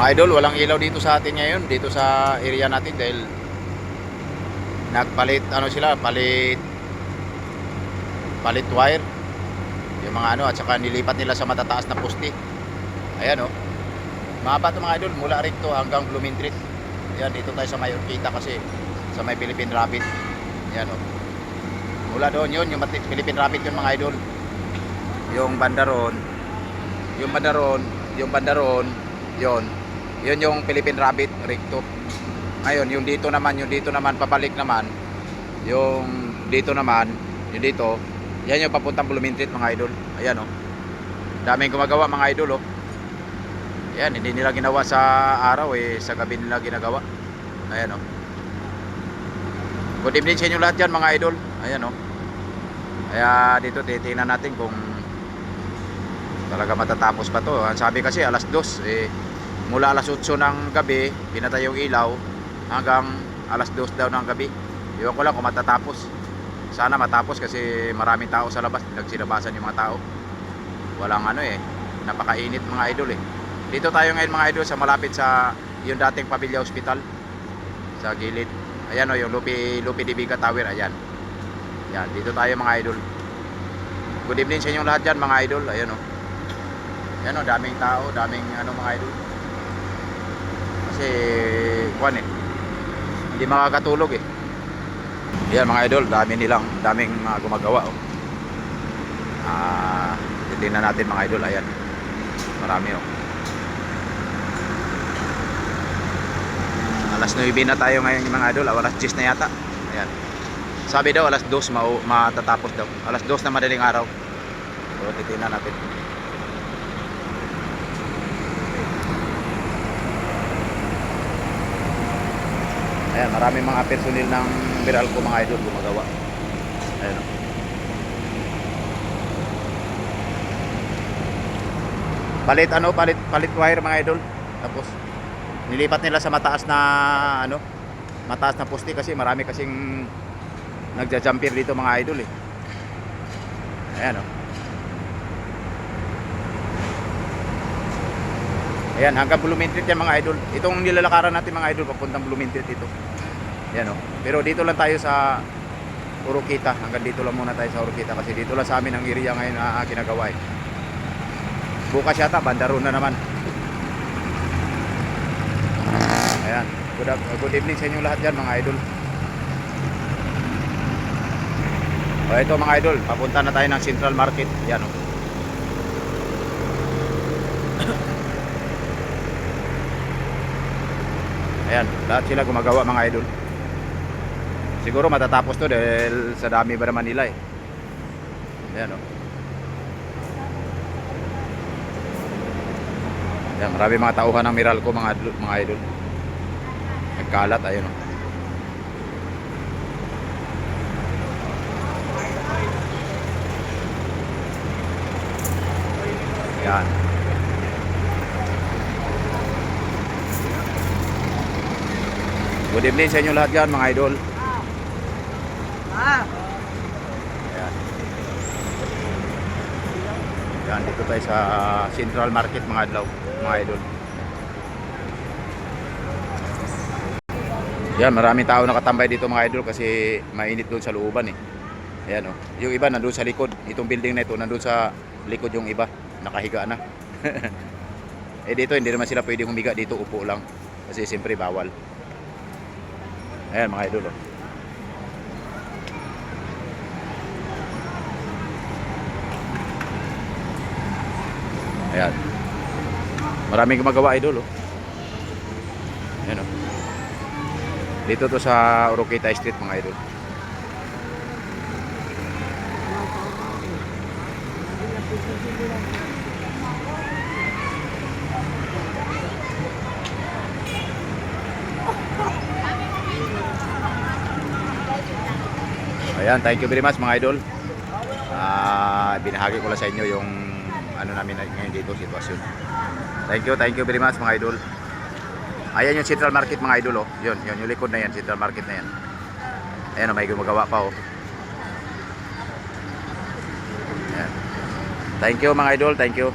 Mga idol, walang ilaw dito sa atin ngayon, dito sa area natin dahil nagpalit sila, palit wire. Yung mga at saka nilipat nila sa matataas na poste. Ayan oh. Mahaba 'to mga idol, mula rito hanggang Blooming Street. Ayan, dito tayo sa may Urquita kasi sa may Philippine Rapid. Ayan oh. Mula doon yun, yung Philippine Rapid yun mga idol. Yung bandaron, yun yung Philippine Rabbit recto. Ngayon yung dito naman papalik naman yung dito yan yung papuntang Blooming Street mga idol. Ayan oh, daming gumagawa mga idol oh. Ayan, hindi nila ginawa sa araw sa gabi nila ginagawa. Ayan oh. Good evening sa inyo lahat dyan mga idol. Ayan oh. Kaya dito titingnan natin kung talaga matatapos pa to. Ang sabi kasi alas 2 mula alas 8 ng gabi pinatay yung ilaw hanggang alas 2 daw ng gabi. Iwan ko lang kung matatapos. Sana matapos kasi maraming tao sa labas, nagsilabasan yung mga tao. Walang napakainit mga idol Dito tayo ngayon mga idol sa malapit sa yung dating Pavilla Hospital sa gilid. Ayan o yung Lupi Diviga Tower. Ayan, dito tayo mga idol. Good evening sa inyong lahat dyan mga idol. Ayan o, daming tao, daming mga idol. Kasi hindi makakatulog Yan mga idol, daming gumagawa titingnan natin mga idol. Ayan, marami alas 9 na tayo ngayon mga idol, alas 10 na yata. Ayan, sabi daw alas 2 matatapos daw, alas 2 na madaling araw. So titingnan natin. Ayan, maraming mga personil ng Meralco mga idol gumagawa. Ayan o. Palit wire mga idol. Tapos nilipat nila sa mataas na poste kasi marami kasing nagja-jumper dito mga idol Ayan o. Ayan, hanggang Blooming Street yan mga idol. Itong nilalakaran natin mga idol papuntang Blooming Street ito. Ayan o. Pero dito lang tayo sa Urquita. Hanggang dito lang muna tayo sa Urquita kasi dito lang sa amin ang area ngayon na ginagawa Bukas yata, bandaron na naman. Ayan. Good evening sa inyo lahat dyan mga idol. O ito mga idol, papunta na tayo ng Central Market. Ayan o. Ayan, lahat sila gumagawa mga idol. Siguro matatapos to dahil sa dami ba naman nila Ayan o. Ayan, marami mga tauhan ng Meralco mga idol. Nagkalat, ayun o. Ayan. Good evening sa inyo lahat dyan mga idol. Ayan. Ayan, dito tayo sa Central Market mga idol. Ayan, maraming tao nakatambay dito mga idol kasi mainit doon sa looban Ayan o. Yung iba nandun sa likod. Itong building na ito nandun sa likod yung iba. Nakahiga na. Dito hindi naman sila pwedeng humiga dito, upo lang. Kasi siyempre bawal. Ayan mga idol Ayan. Maraming gumagawa idol Ayan o. Dito to sa Urquita Street mga idol. Ayan, thank you very much mga idol. Binahagi ko lang sa inyo yung namin ngayon dito, sitwasyon. Thank you very much mga idol. Ayan yung Central Market mga idol Yun yung likod na yan, Central Market na yan. Ayan may gumagawa pa Ayan. Thank you mga idol, thank you.